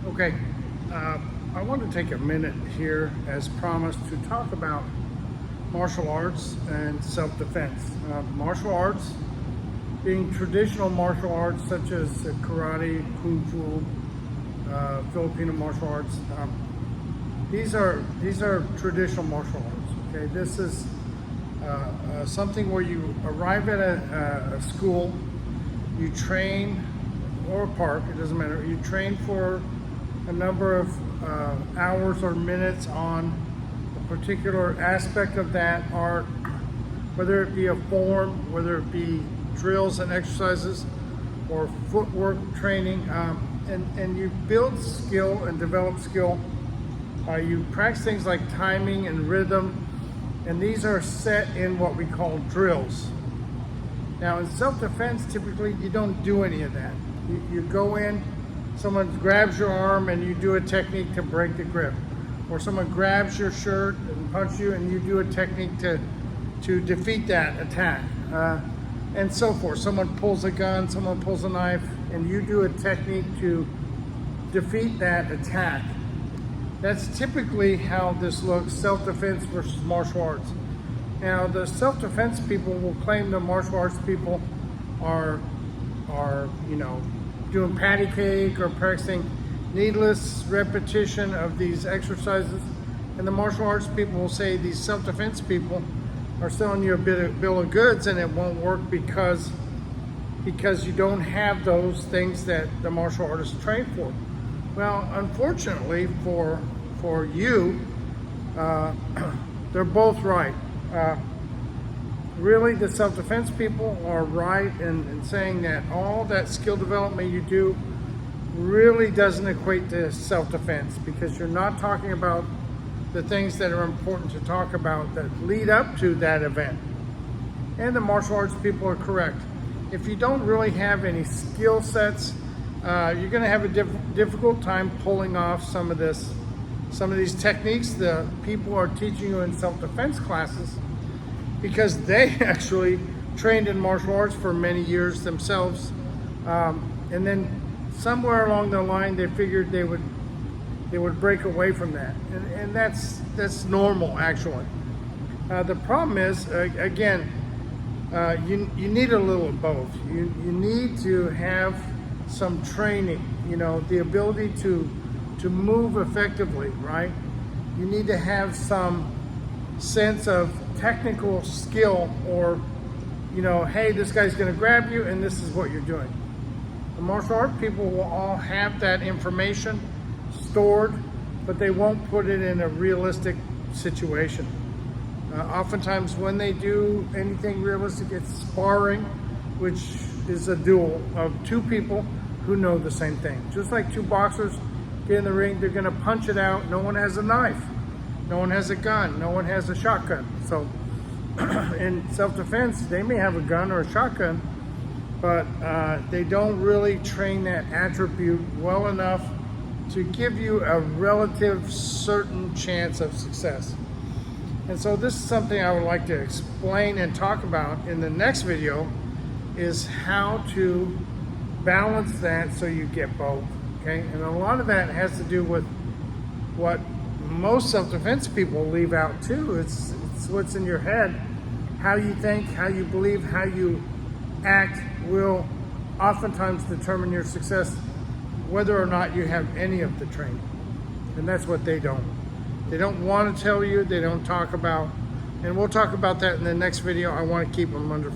Okay, I want to take a minute here, as promised, to talk about martial arts and self-defense. Martial arts being traditional martial arts such as karate, kung fu, Filipino martial arts. These are traditional martial arts. Okay, this is something where you arrive at a school, you train, or a park, it doesn't matter. You train for a number of hours or minutes on a particular aspect of that art, whether it be a form, whether it be drills and exercises, or footwork training, and you build skill and develop skill. You practice things like timing and rhythm, and these are set in what we call drills. Now, in self-defense, typically you don't do any of that. You go in, someone grabs your arm and you do a technique to break the grip. Or someone grabs your shirt and punches you and you do a technique to defeat that attack. And so forth. Someone pulls a gun, someone pulls a knife, and you do a technique to defeat that attack. That's typically how this looks, self-defense versus martial arts. Now, the self-defense people will claim the martial arts people are doing patty cake or practicing needless repetition of these exercises. And the martial arts people will say these self-defense people are selling you a bill of goods and it won't work because you don't have those things that the martial artists train for. Well, unfortunately for you, they're both right. Really, the self-defense people are right in saying that all that skill development you do really doesn't equate to self-defense, because you're not talking about the things that are important to talk about that lead up to that event. And the martial arts people are correct. If you don't really have any skill sets, you're going to have a difficult time pulling off some of these techniques the people are teaching you in self-defense classes, because they actually trained in martial arts for many years themselves, and then somewhere along the line they figured they would break away from that, and that's normal actually. The problem is, again, you need a little of both. You need to have some training, the ability to move effectively, right? You need to have some sense of technical skill, or hey, this guy's going to grab you and this is what you're doing. The martial art people will all have that information stored, but they won't put it in a realistic situation. Oftentimes when they do anything realistic, it's sparring, which is a duel of two people who know the same thing. Just like two boxers get in the ring, they're going to punch it out. No one has a knife, no one has a gun, no one has a shotgun. So in self-defense, they may have a gun or a shotgun, but they don't really train that attribute well enough to give you a relative certain chance of success. And so this is something I would like to explain and talk about in the next video, is how to balance that so you get both. Okay, and a lot of that has to do with what most self-defense people leave out too. It's what's in your head. How you think, how you believe, how you act will oftentimes determine your success, whether or not you have any of the training. And that's what they don't. They don't want to tell you, they don't talk about, and we'll talk about that in the next video. I want to keep them under